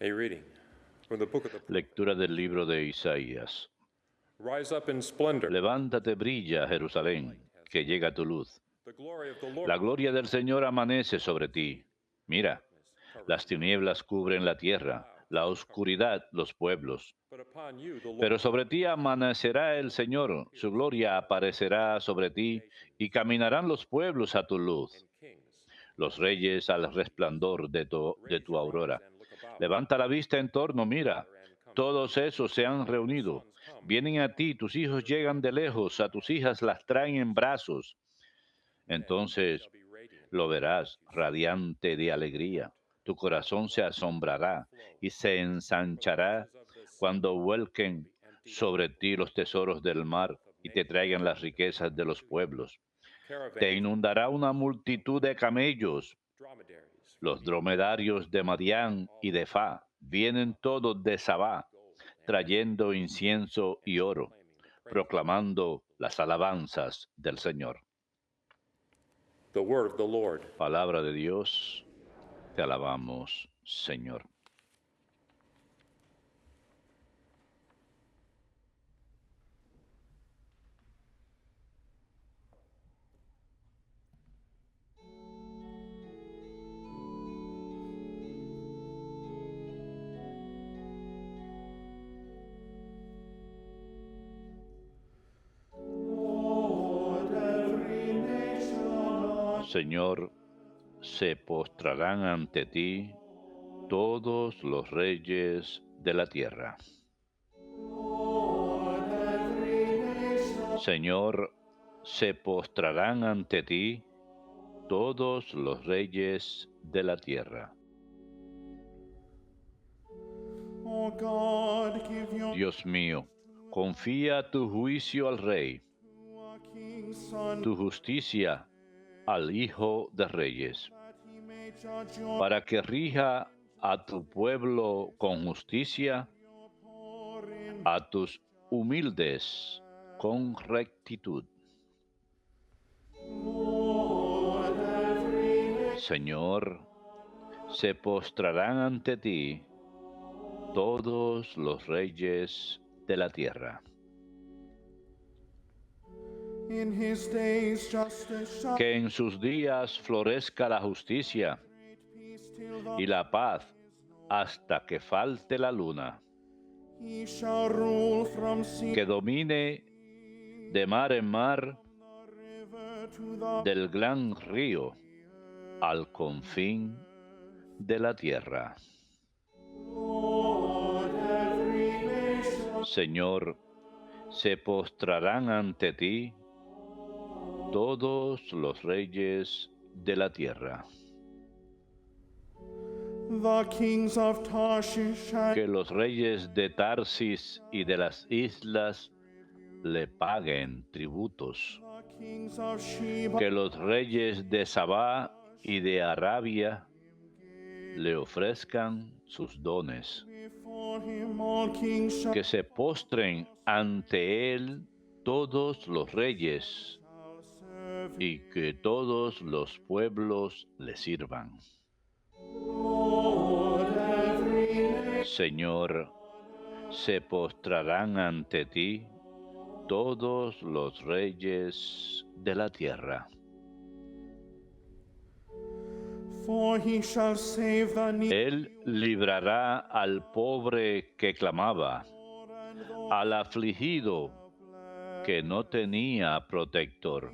A reading from the book of the Lectura del libro de Isaías. Rise up in splendor. Levántate, brilla, Jerusalén, que llega tu luz. The glory of the Lord. La gloria del Señor amanece sobre ti. Mira, las tinieblas cubren la tierra, la oscuridad los pueblos. But upon you the Lord. Pero sobre ti amanecerá el Señor, su gloria aparecerá sobre ti, y caminarán los pueblos a tu luz, And kings. los reyes al resplandor de tu aurora. Levanta la vista en torno, mira, todos esos se han reunido. Vienen a ti, tus hijos llegan de lejos, a tus hijas las traen en brazos. Entonces lo verás radiante de alegría. Tu corazón se asombrará y se ensanchará cuando vuelquen sobre ti los tesoros del mar y te traigan las riquezas de los pueblos. Te inundará una multitud de camellos. Dromedaries. Los dromedarios de Madián y de Fa vienen todos de Sabá, trayendo incienso y oro, proclamando las alabanzas del Señor. The word of the Lord. Palabra de Dios, te alabamos, Señor. Señor, se postrarán ante ti todos los reyes de la tierra. Señor, se postrarán ante ti todos los reyes de la tierra. Dios mío, confía tu juicio al Rey, tu justicia al Hijo de Reyes, para que rija a tu pueblo con justicia, a tus humildes con rectitud. Señor, se postrarán ante ti todos los reyes de la tierra. Que en sus días florezca la justicia y la paz hasta que falte la luna. Que domine de mar en mar, del gran río al confín de la tierra. Señor, se postrarán ante ti todos los reyes de la tierra. Que los reyes de Tarsis y de las islas le paguen tributos. Que los reyes de Sabá y de Arabia le ofrezcan sus dones. Que se postren ante él todos los reyes y que todos los pueblos le sirvan. Señor, se postrarán ante ti todos los reyes de la tierra. Él librará al pobre que clamaba, al afligido que no tenía protector.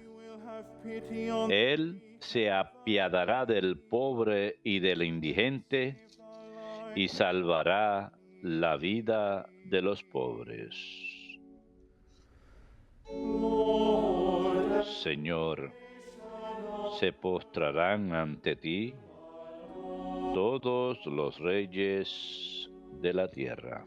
Él se apiadará del pobre y del indigente y salvará la vida de los pobres. Señor, se postrarán ante ti todos los reyes de la tierra.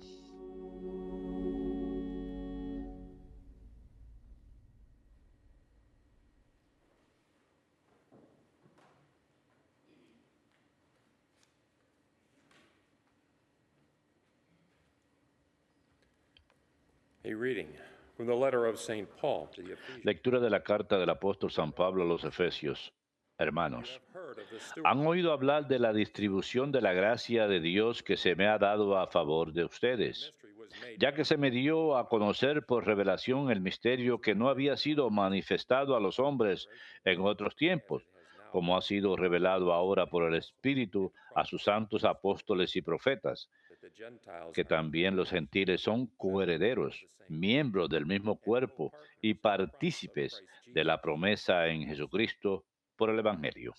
A reading from the letter of St. Paul to the Ephesians. Lectura de la carta del apóstol San Pablo a los Efesios. Hermanos, have heard of the han stewardship oído hablar de la distribución de la gracia de Dios que se me ha dado a favor de ustedes, mystery was made ya que se me dio a conocer por revelación el misterio que no había sido manifestado a los hombres en otros tiempos, como ha sido revelado ahora por el Espíritu a sus santos apóstoles y profetas, that the Gentiles que también los gentiles son coherederos, miembros del mismo cuerpo y partícipes de la promesa en Jesucristo por el Evangelio.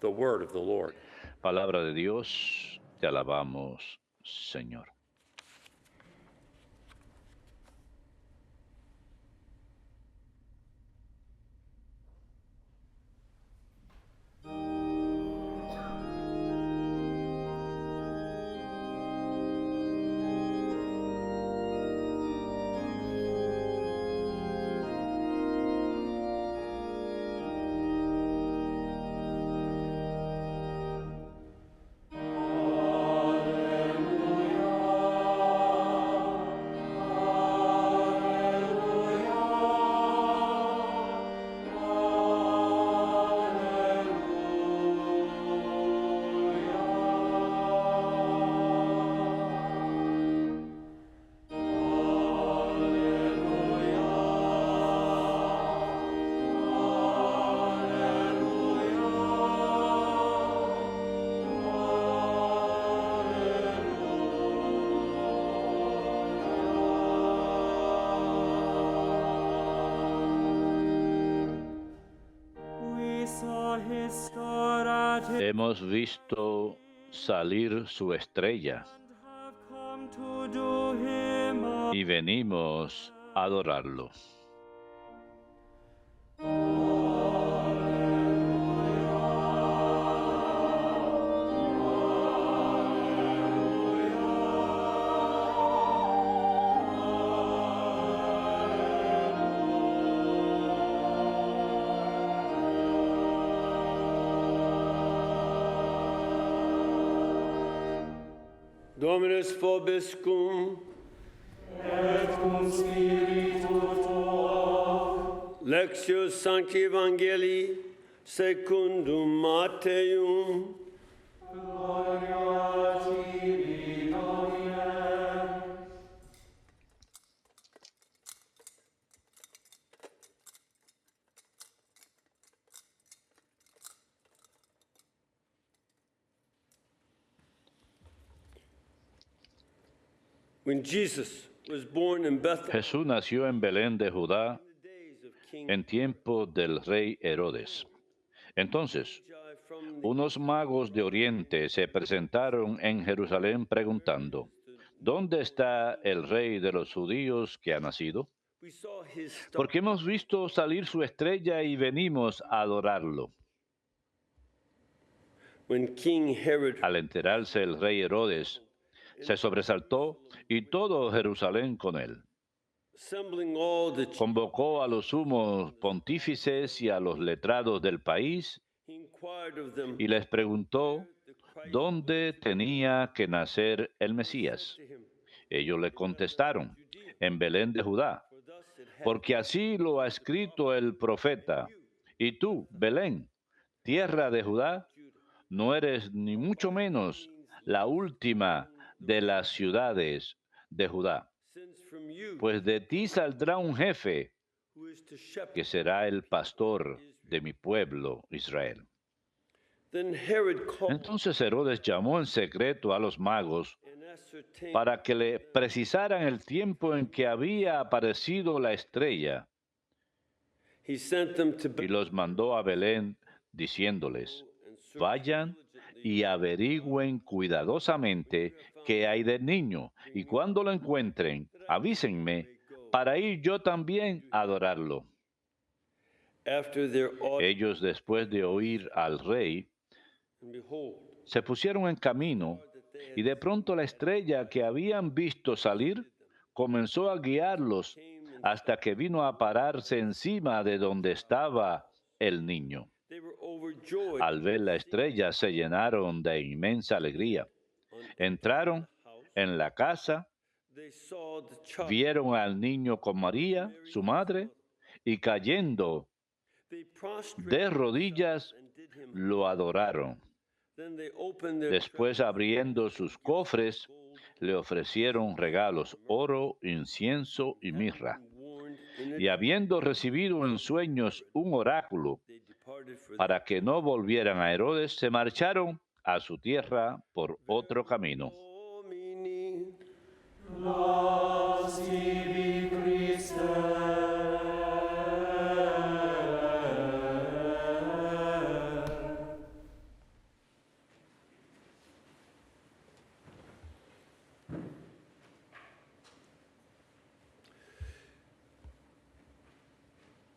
the word of the Lord. Palabra de Dios, te alabamos, Señor. Hemos visto salir su estrella y venimos a adorarlo. Dominus vobiscum, et cum spiritu tuo, Lectio Sancti Evangelii secundum Mateum. gloria tibi, Domine. When Jesus was born in Bethlehem Jesús nació en Belén de Judá in the days of King en tiempo del rey Herodes. Entonces, Magi from the unos magos de Oriente se presentaron en Jerusalén preguntando, ¿dónde está el rey de los judíos que ha nacido? we saw his star Porque hemos visto salir su estrella y venimos a adorarlo. when King Herod Al enterarse el rey Herodes, se sobresaltó y todo Jerusalén con él. assembling all the Convocó a los sumos pontífices y a los letrados del país he inquired of them y les preguntó the Christ dónde tenía que nacer el Mesías. to him. Ellos le contestaron, en Belén de Judá, For thus it hath porque así lo ha escrito el profeta. Y tú, Belén, tierra de Judá, no eres ni mucho menos la última de las ciudades de Judá, since from you pues de ti saldrá un jefe who is to shepherd. que será el pastor de mi pueblo Israel. Then Herod called Entonces Herodes llamó en secreto a los magos and ascertained para que le precisaran el tiempo en que había aparecido la estrella, he sent them to y los mandó a Belén diciéndoles, and search vayan y averigüen cuidadosamente qué hay del niño, y cuando lo encuentren, avísenme para ir yo también a adorarlo. after their audience, Ellos, después de oír al rey, and behold, se pusieron en camino, y de pronto la estrella que habían visto salir comenzó a guiarlos hasta que vino a pararse encima de donde estaba el niño. they were overjoyed. Al ver la estrella se llenaron de inmensa alegría. Entraron en la casa, They saw the child. vieron al niño con María, su madre, y cayendo They prostrated De rodillas and did him. lo adoraron. Then they opened their Después, abriendo sus cofres, le ofrecieron regalos, oro, incienso y mirra. warned in Y habiendo recibido en sueños un oráculo they departed for para que no volvieran a Herodes, se marcharon a su tierra por otro camino. Domini. Laus tibi Christe.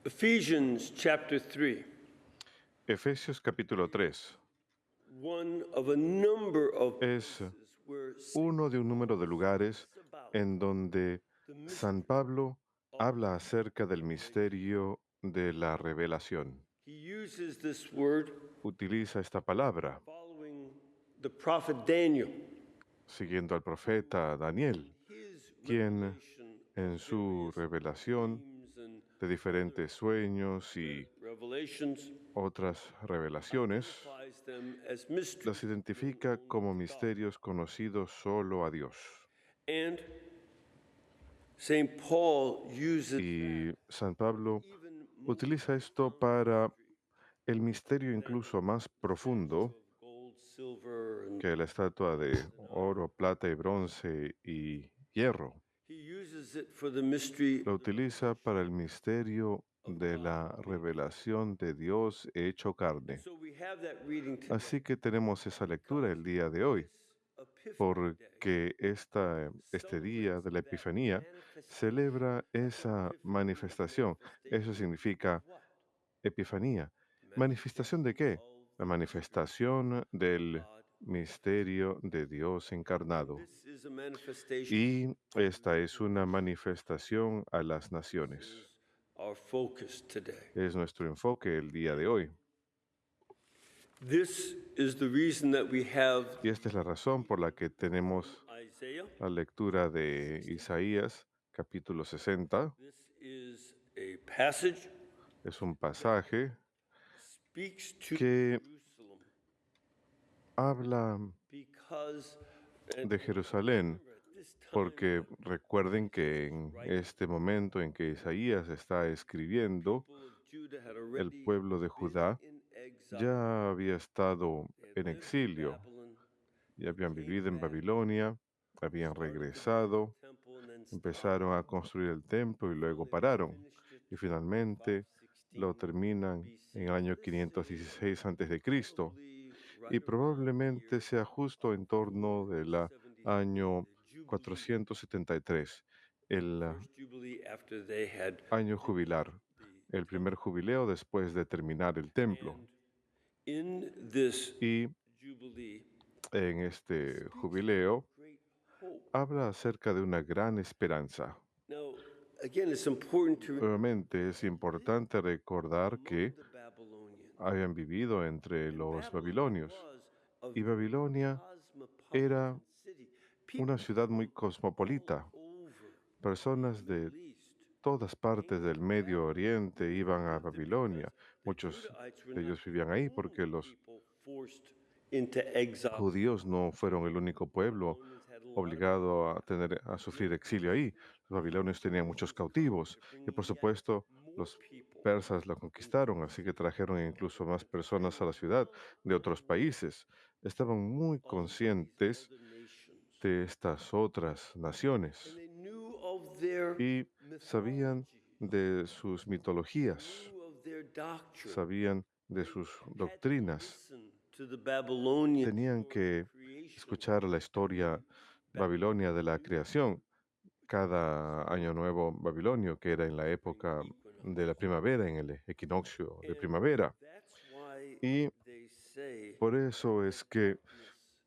Ephesians chapter 3. Efesios capítulo 3 One of a number of es where uno de un número de lugares en donde San Pablo habla acerca del misterio de la revelación. he uses this word Utiliza esta palabra following the prophet Daniel. siguiendo al profeta Daniel, His quien revelation en su revelación dreams and de diferentes sueños y revelations otras revelaciones identifies them as mysteries. las identifica como misterios conocidos solo a Dios. And St. Paul uses Y San Pablo even utiliza esto para el misterio incluso más profundo gold, silver, and que la estatua de oro, plata y bronce y hierro. he uses it for the mystery. Lo utiliza para el misterio de la revelación de Dios hecho carne. So we have that reading today. Así que tenemos esa lectura el día de hoy, porque este día de la Epifanía celebra esa manifestación. Eso significa Epifanía. ¿Manifestación de qué? La manifestación del misterio de Dios encarnado. This is a manifestation. Y esta es una manifestación a las naciones. Our focus today. Es nuestro enfoque el día de hoy. This is the reason that we have Y esta es la razón por la que tenemos Isaiah. la lectura de Isaías, capítulo 60. This is a passage Es un pasaje speaks to que Jerusalem habla because de Jerusalén, this time porque recuerden que en este momento en que Isaías está escribiendo, people of Judah had el already pueblo de Judá in exile. ya había estado They had en lived in exilio, Babylon, ya habían vivido en Babilonia, habían regresado, temple, and then empezaron a construir el templo y luego pararon. Y finalmente lo terminan en el año 516 a.C. Y probablemente sea justo en torno del año 473, el Jubilee after they had año jubilar, el primer jubileo después de terminar el templo. in this Y Jubilee en este jubileo great hope. habla acerca de una gran esperanza. Now, again, it's important to Nuevamente es importante recordar que the Babylonians. habían vivido entre los babilonios. Was a Y Babilonia cosmopolitan era city. una ciudad muy cosmopolita. Over Personas de Middle East. todas partes del Medio Oriente iban a Babilonia. Muchos de ellos vivían ahí porque los People forced into exile. judíos no fueron el único pueblo obligado a sufrir exilio ahí. Los babilonios tenían muchos cautivos y por supuesto los persas la conquistaron, así que trajeron incluso más personas a la ciudad de otros países. Estaban muy conscientes de estas otras naciones They knew of their y sabían de sus mitologías, knew of their doctrine. sabían de sus doctrinas. Listen to the Babylonians Tenían que escuchar la historia babilonia de la creación, cada año nuevo babilonio, que era en la época de la primavera, en el equinoccio de primavera. That's why Y they say por eso es que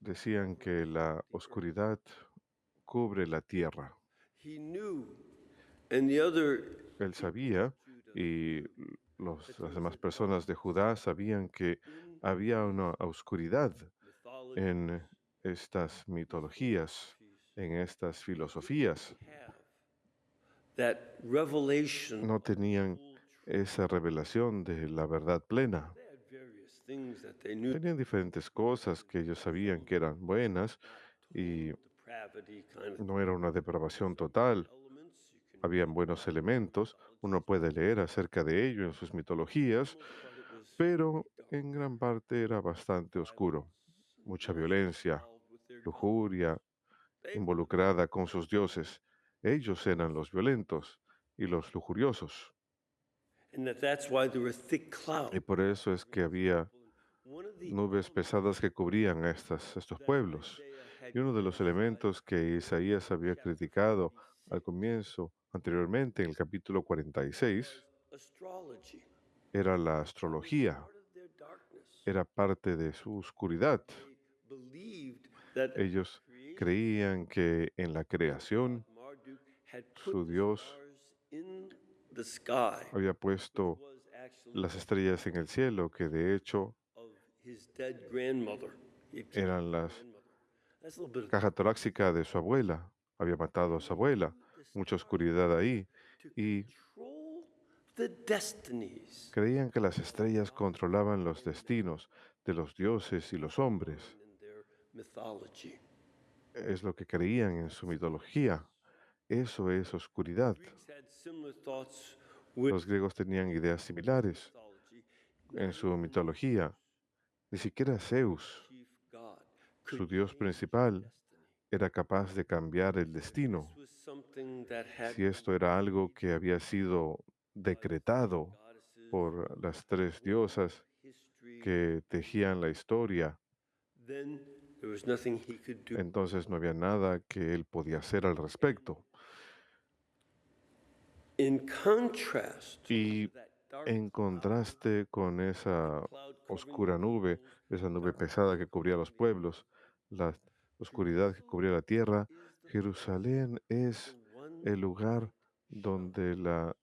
decían que la oscuridad cubre la tierra. he knew and the other Él sabía y las demás personas de Judá sabían que había una oscuridad mythology en estas mitologías, en estas filosofías. have that revelation No tenían esa revelación de la verdad plena. They had various things that they knew Tenían diferentes cosas que ellos sabían que eran buenas not y total depravity kind of no era una depravación some total. elements you can Habían read buenos about in elementos, uno mythologies, puede leer acerca de ello en sus for the mitologías, most part it was pero pretty dark. en gran parte era bastante oscuro. Violence and Mucha lust violencia, involved with their gods. lujuria They were the involucrada con sus dioses. Ellos eran los violentos y los lujuriosos. and that's why there were thick Y clouds por eso es que against the había people. And one of the nubes pesadas que cubrían a estos that pueblos. Isaiah had Y uno de los criticized elementos que Isaías había chapter criticado al 46 comienzo, anteriormente, en el capítulo 46, was astrology. era la That was astrología, part of their darkness. era parte de su oscuridad. They believed that Ellos creation, creían que en la their god creación Marduk had su put the Dios stars in the sky, había which puesto was actually las estrellas en el cielo, que de hecho of his dead grandmother, eran las grandmother. That's a little bit of caja torácica de su abuela. Había matado a su abuela. Mucha oscuridad ahí. to Y control the destinies creían que las estrellas controlaban los destinos de los dioses y los hombres. in their mythology. Es lo que creían en su mitología. Eso es oscuridad. Greeks had similar thoughts with Los griegos tenían ideas similares mythology. en Not su even mitología. Ni siquiera Zeus, chief god could su dios change principal, destiny. era capaz de cambiar el destino. This was something that had Si esto era algo que había sido decretado goddesses por las tres diosas history, que tejían la historia, then there was nothing he could do. entonces no había nada que él podía hacer al respecto. In contrast Y to that dark en contraste con esa cloud covering oscura the nube, peoples, esa nube dark pesada que cubría a los pueblos, la oscuridad que cubría la tierra, is the Jerusalén es the one el lugar donde la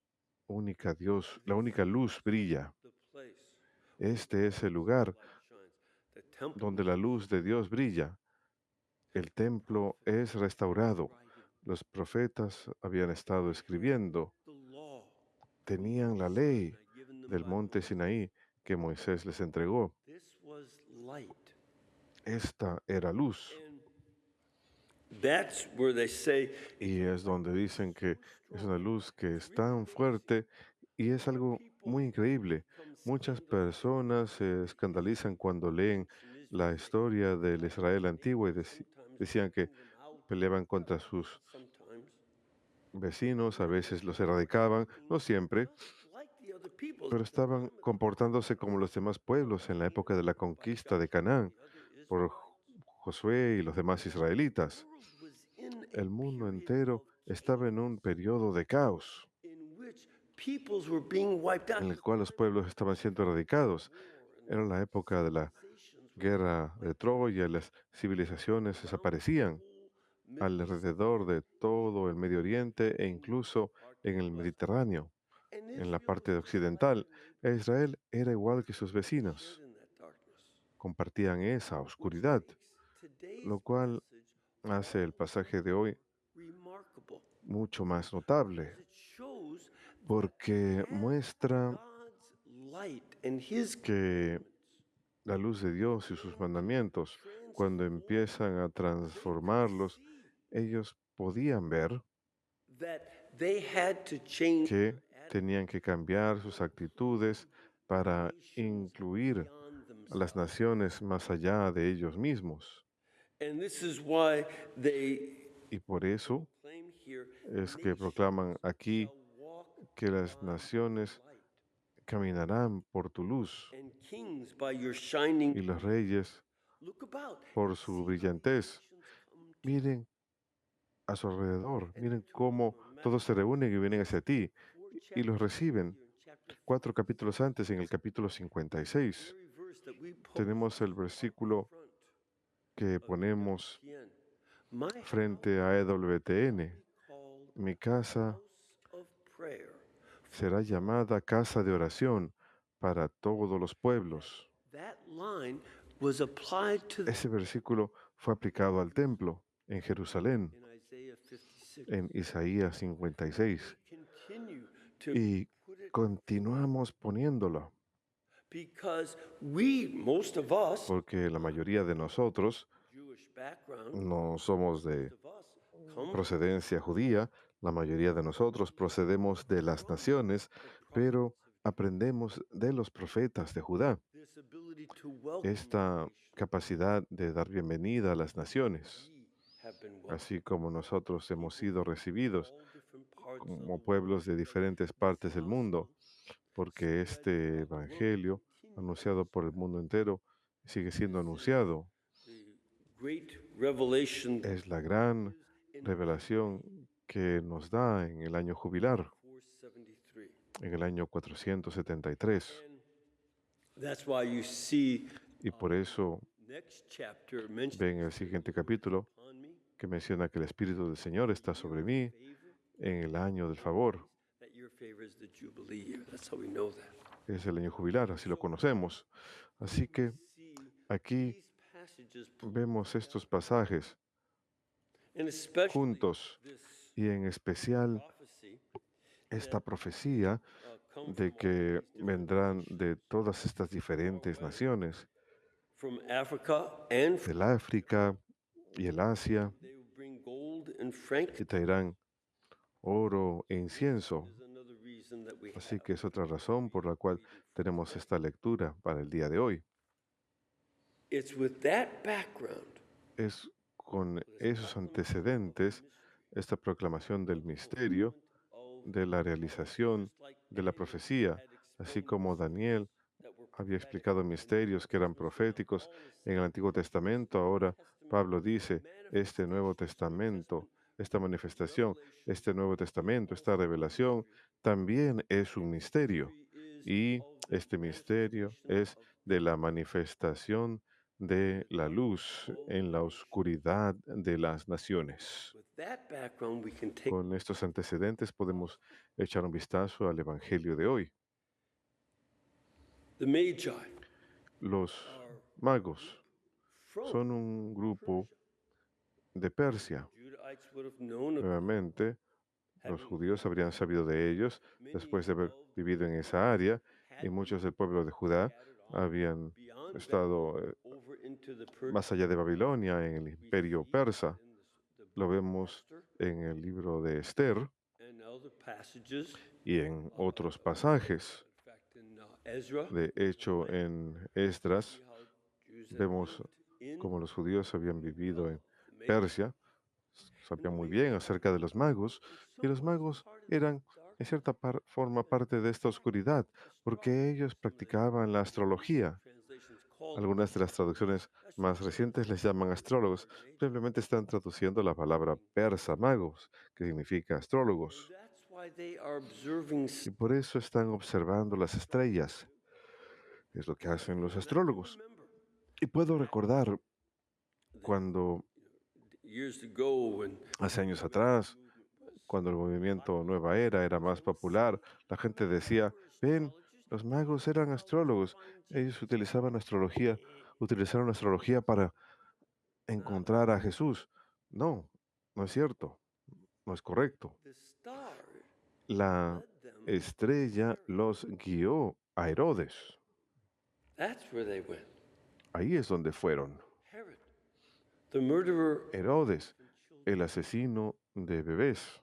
única Dios, la única luz brilla. the place Este es el lugar light shines. The temple donde la luz de Dios brilla. El templo es restaurado. Los profetas habían estado escribiendo, the law tenían la ley given them del by monte Moses. Sinaí que Moisés les entregó. This was light. Esta era luz. And that's where they say Y es donde dicen que es una luz que es tan fuerte y es algo muy increíble. Muchas personas se escandalizan cuando leen la historia del Israel antiguo y decían que peleaban contra sus sometimes vecinos, a veces los erradicaban, no siempre, like the other peoples. pero estaban comportándose como los demás pueblos en la época de la conquista de Canaán por Josué y los demás israelitas. The world was in a El mundo period entero of estaba en un periodo de caos in which peoples were being wiped out. en el cual los pueblos estaban siendo erradicados. And Era la época de la civilizations were guerra de Troya, las civilizaciones desaparecían alrededor de todo el Medio Oriente e incluso en el Mediterráneo, and en la Israel parte was occidental. E Israel era igual que sus vecinos, in that darkness. compartían esa oscuridad, Today's lo cual hace el pasaje de hoy remarkable. mucho más notable, It shows porque muestra God's light and his que la luz de Dios y sus mandamientos, cuando empiezan a transformarlos, ellos podían ver that they had to change que tenían que cambiar sus actitudes para incluir beyond a las themselves. naciones más allá de ellos mismos. And this is why they Y por eso claim here es que proclaman aquí walk que las naciones caminarán por tu luz and kings by your shining. y los reyes Look about. por su brillantez. Miren a su alrededor, miren cómo todos se reúnen y vienen hacia ti y los reciben. 4 capítulos antes, en el capítulo 56, tenemos el versículo que ponemos frente a EWTN. Mi casa será llamada casa de oración para todos los pueblos. Ese versículo fue aplicado al templo en Jerusalén, en Isaías 56. Y continuamos poniéndolo, because most of us, porque la mayoría de nosotros Jewish background, no somos de most of us come procedencia judía, la mayoría de nosotros procedemos de las naciones, pero aprendemos de los profetas de Judá this ability to welcome the esta nation. capacidad de dar bienvenida a las naciones, We have been welcomed. así como nosotros hemos sido recibidos All different parts of como the pueblos world, de diferentes partes del mundo, porque este evangelio anunciado por el mundo entero sigue siendo anunciado. the great revelation Es la gran revelación que nos da en el año jubilar, 473. en el año 473. And that's why you see Y por eso next chapter mentions ven el siguiente capítulo upon me que menciona que el Espíritu del Señor está sobre mí en el año del favor. that your favor is the Jubilee year. That's how we know that. Es el año jubilar, así lo conocemos. Así que See aquí these passages vemos estos pasajes and especially juntos this y en especial prophecy esta profecía come de from all que these different vendrán de todas estas diferentes naciones, from Africa and del África y el Asia, they will bring gold and y frankincense. traerán oro e incienso. Is another reason that we Así have que es otra razón por la cual tenemos esta lectura para el día de hoy. it's with that background Es con esos antecedentes, esta proclamación del misterio, de la realización de la profecía, así como Daniel había explicado misterios que eran proféticos en el Antiguo Testamento. Ahora Pablo dice, este Nuevo Testamento, esta manifestación, este Nuevo Testamento, esta revelación, también es un misterio. Y este misterio es de la manifestación de la luz en la oscuridad de las naciones. with that background we can take Con estos antecedentes podemos echar un vistazo al Evangelio de hoy. the Magi Los are magos from son un grupo de Persia. Judahites would have known of Nuevamente, los judíos habrían sabido de ellos después de haber vivido en esa área y muchos del pueblo de Judá habían beyond estado over into the Persian más allá de Babilonia, en el imperio persa. in the Lo vemos en el libro de Esther and other passages. y en otros pasajes. In fact, in Ezra, De hecho, en Esdras see how Jews had vemos lived in cómo los judíos habían vivido en the Magi. Persia, sabían muy bien acerca de los magos, y los magos eran en cierta forma parte de esta oscuridad, porque ellos practicaban la astrología. Translations call Algunas de las traducciones más recientes les llaman astrólogos, simplemente están traduciendo la palabra persa, magos, que significa astrólogos. that's why they are observing Y por eso están observando las estrellas. Es lo que hacen los astrólogos. remember Y puedo recordar cuando years ago when hace años atrás, cuando el movimiento Nueva Era más popular, la gente decía, ven, los magos eran astrólogos. Ellos utilizaron astrología para encontrar a Jesús. No, no es cierto, no es correcto. the star La led them, estrella los guió a Herodes. that's where they went. Ahí es donde fueron. Herod, the murderer. Herodes, el asesino de bebés.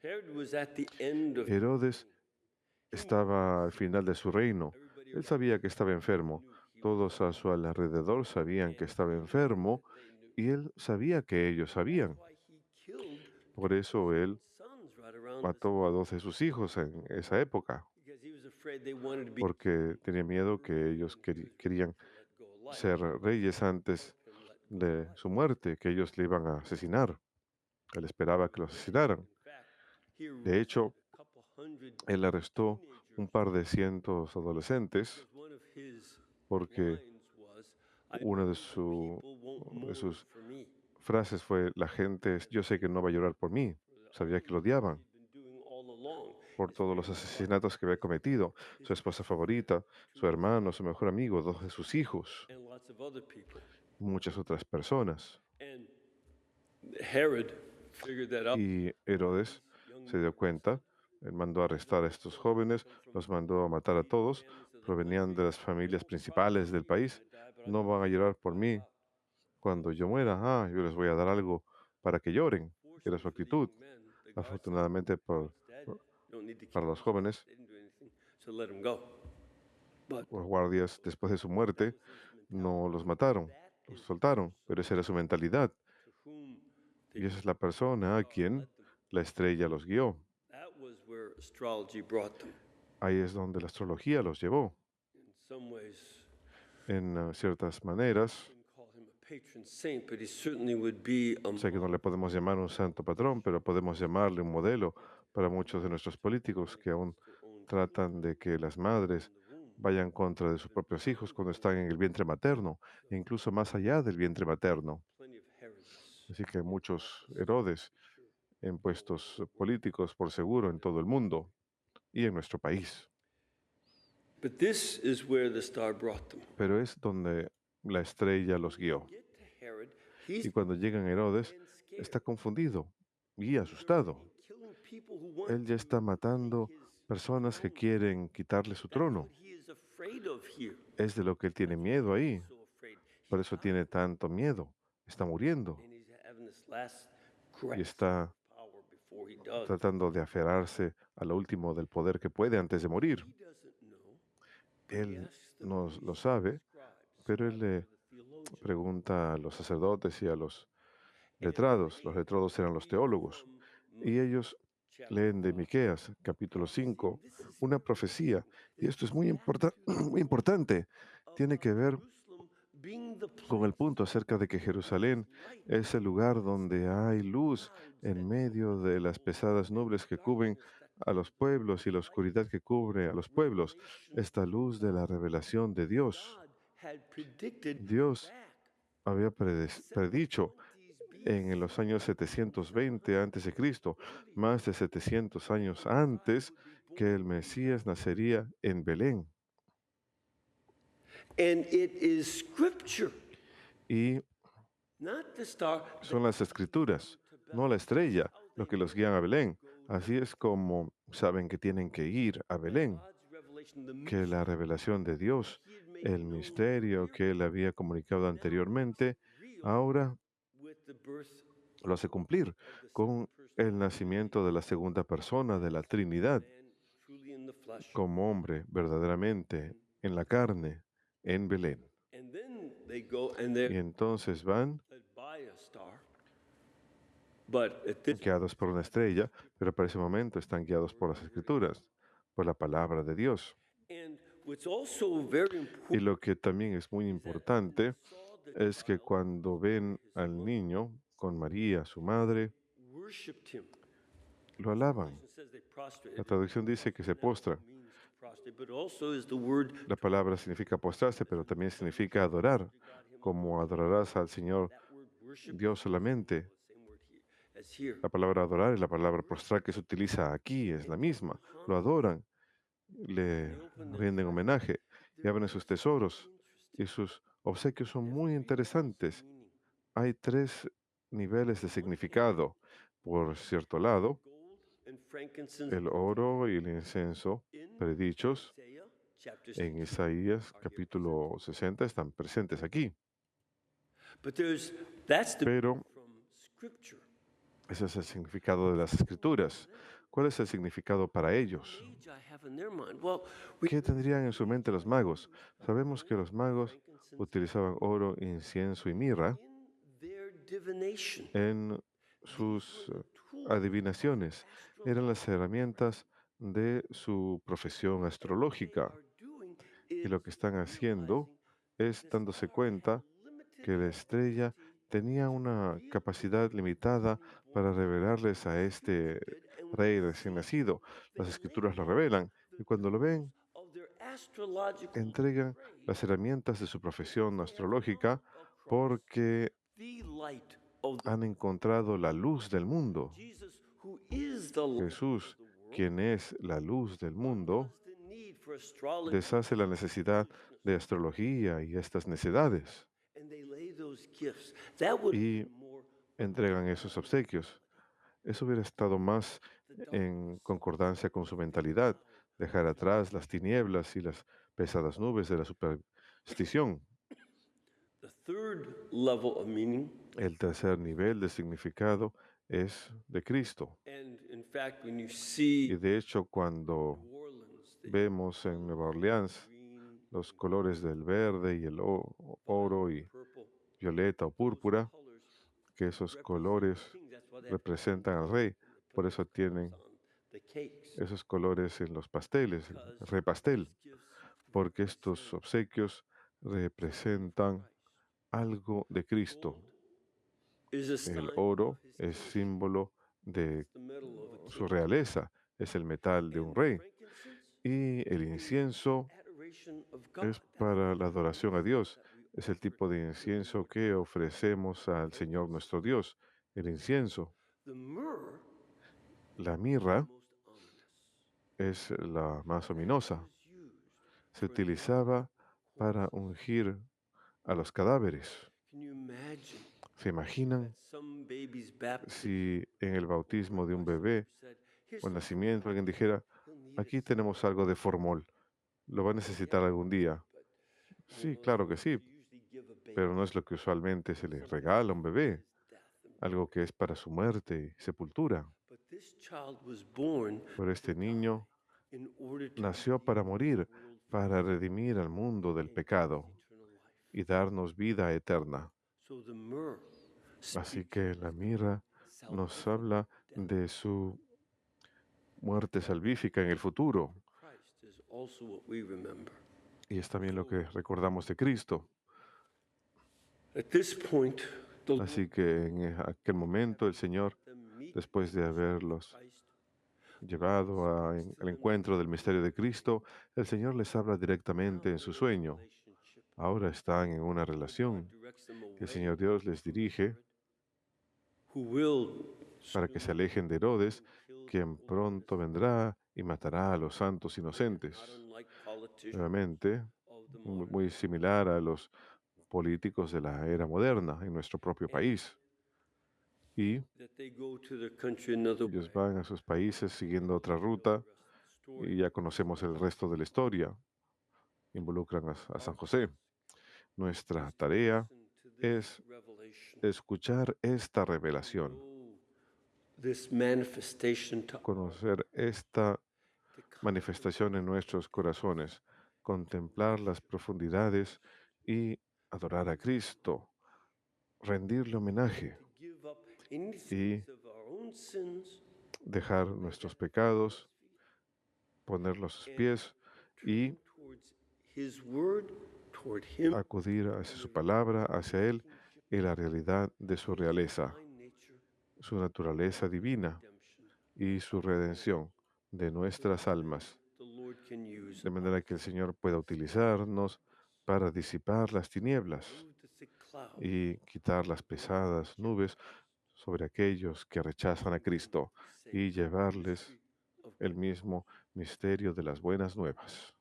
Herod was at the end of Herodes estaba al final de su reino. Él sabía que estaba enfermo. Todos a su alrededor sabían que estaba enfermo y él sabía que ellos sabían. why he killed Por eso él sons right around mató a 12 de sus hijos en esa época, because he was afraid they wanted to be porque tenía miedo que ellos querían let go of life. ser reyes antes de su muerte, que ellos le iban a asesinar. Él esperaba que lo asesinaran. In fact, he De hecho, arrested a couple hundred él arrestó un par de cientos adolescentes because one of his porque lines was, I una know de, the people won't de mourn sus for me. frases fue, la gente, yo sé que no va a llorar por mí. Sabía que lo odiaban He'd been doing all along. por todos los asesinatos que había cometido. Su esposa favorita, su hermano, su mejor amigo, 2 de sus hijos, And lots of other people. muchas otras personas. And Herod figured that out. Y Herodes se dio cuenta Él mandó a arrestar a estos jóvenes, los mandó a matar a todos, provenían de las familias principales del país. No van a llorar por mí cuando yo muera. Yo les voy a dar algo para que lloren. Era su actitud. Afortunadamente por- para los jóvenes, los guardias, después de su muerte, no los mataron, los soltaron, pero esa era su mentalidad. Y esa es la persona a quien la estrella los guió. Ahí es donde la astrología los llevó. En ciertas maneras, sé que no le podemos llamar un santo patrón, pero podemos llamarle un modelo para muchos de nuestros políticos que aún tratan de que las madres vayan contra de sus propios hijos cuando están en el vientre materno, e incluso más allá del vientre materno. Así que hay muchos Herodes en puestos políticos, por seguro, en todo el mundo y en nuestro país. Pero es donde la estrella los guió. Y cuando llegan a Herodes, está confundido y asustado. Él ya está matando personas que quieren quitarle su trono. Es de lo que él tiene miedo ahí. Por eso tiene tanto miedo. Está muriendo y está tratando de aferrarse a lo último del poder que puede antes de morir. Él no lo sabe, pero él le pregunta a los sacerdotes y a los letrados. Los letrados eran los teólogos. Y ellos leen de Miqueas, capítulo 5, una profecía. Y esto es muy muy importante. Tiene que ver con el punto acerca de que Jerusalén es el lugar donde hay luz en medio de las pesadas nubes que cubren a los pueblos y la oscuridad que cubre a los pueblos. Esta luz de la revelación de Dios. Dios había predicho en los años 720 antes de Cristo, más de 700 años antes, que el Mesías nacería en Belén. Y son las escrituras, no la estrella, lo que los guían a Belén. Así es como saben que tienen que ir a Belén, que la revelación de Dios, el misterio que él había comunicado anteriormente, ahora lo hace cumplir con el nacimiento de la segunda persona de la Trinidad, como hombre verdaderamente en la carne, en Belén. Y entonces van guiados por una estrella, pero para ese momento están guiados por las escrituras, por la palabra de Dios. Y lo que también es muy importante es que cuando ven al niño con María, su madre, lo alaban. La traducción dice que se postran. La palabra significa postrarse, pero también significa adorar, como adorarás al Señor Dios solamente. La palabra adorar y la palabra prostrar que se utiliza aquí es la misma. Lo adoran, le rinden homenaje y abren sus tesoros. Y sus obsequios son muy interesantes. Hay tres niveles de significado. Por cierto lado, el oro y el incienso predichos en Isaías capítulo 60 están presentes aquí. Pero ese es el significado de las escrituras. ¿Cuál es el significado para ellos? ¿Qué tendrían en su mente los magos? Sabemos que los magos utilizaban oro, incienso y mirra en sus adivinaciones. Eran las herramientas de su profesión astrológica. Y lo que están haciendo es dándose cuenta que la estrella tenía una capacidad limitada para revelarles a este rey recién nacido. Las escrituras lo revelan y cuando lo ven, entregan las herramientas de su profesión astrológica porque han encontrado la luz del mundo. Jesús, quien es la luz del mundo, deshace la necesidad de astrología y estas necedades y entregan esos obsequios. Eso hubiera estado más en concordancia con su mentalidad, dejar atrás las tinieblas y las pesadas nubes de la superstición. The third level of meaning, El tercer nivel de significado es de Cristo. and in fact, when you Y see de hecho, cuando New Orleans, the vemos en Nueva Orleans green, los colores del verde y el oro y purple, violeta o those púrpura, colors que esos represent colores the king. That's why they have representan al rey, and they put por those eso colors tienen on the cakes. esos colores en los pasteles, el Because rey pastel, these gifts porque estos represent obsequios representan Christ. algo de Cristo. Gold is a El sign oro of his es kingship. símbolo de It's the metal of a su king. realeza, es el metal de un And rey. frankincense Y el is incienso adoration of God. es That's the para kind la of adoración a incense Dios. that we Es el offer tipo de to the incienso Lord. que ofrecemos al Señor nuestro Dios, el incienso. The myrrh La is mirra the most ominous. es la más That ominosa. was used Se to anoint utilizaba para corpses. ungir a los cadáveres. Can you imagine ¿Se at imaginan some baby's baptism si en el or bautismo de un Westminster bebé said, "Here's o some nacimiento formol. alguien dijera, He'll need it aquí tenemos someday." algo de formol, lo va a necesitar Yeah, algún día? but Sí, that's claro not que what sí, you usually give a pero no baby. es lo que usualmente se le Something regala a un for bebé, his death and algo burial. que es para su muerte y sepultura. But this child was born Pero to este die niño in order to nació redeem para the morir, world from para sin redimir al mundo del and give us pecado eternal life. y darnos vida eterna. So the myrrh Así speaks que of la his mirra nos salvific habla death. de su muerte salvífica en el futuro. Christ is also what we remember. Y es también lo So que recordamos de Cristo. at this point, the Lord, Así que en aquel momento el Señor, them meet después the de mystery of haberlos Christ, llevado speaks to al them in encuentro del misterio de Cristo, el Señor les habla now directamente en they're su in a sueño. relationship. Ahora están en una So God relación. directs them El away Señor Dios les from dirige Herod, who will para que se soon alejen de come Herodes, and kill the quien holy innocent. pronto vendrá y matará a los santos Again, inocentes. not unlike politicians Nuevamente, of the muy, modern muy day. similar a los políticos de la era moderna en nuestro propio And país. Y that they go to their country another ellos way. van a sus países siguiendo otra You know ruta the rest of the story. y ya conocemos el resto de la historia. Involucran a San José. Nuestra Is to tarea listen to this es revelation, escuchar esta to revelación, know this manifestation to our conocer esta to manifestación en nuestros corazones, contemplar las profundidades y adorar a Cristo, rendirle homenaje to give up any y things of our own sins, dejar lay nuestros that before pecados, his feet, ponerlos a sus and pies y turn towards his word, toward him, acudir hacia and su the reality palabra, of hacia his Él kingship, y la realidad de su his realeza, divine nature, su naturaleza and the divina redemption y su of our souls. redención de So that nuestras then almas, the Lord can use de manera que el us Señor pueda to dispel utilizarnos darkness, para disipar las tinieblas remove the thick cloud y quitar las from those who pesadas reject nubes Christ, sobre aquellos que rechazan a bring them Cristo the same y llevarles mystery of el good news. mismo misterio de las buenas nuevas.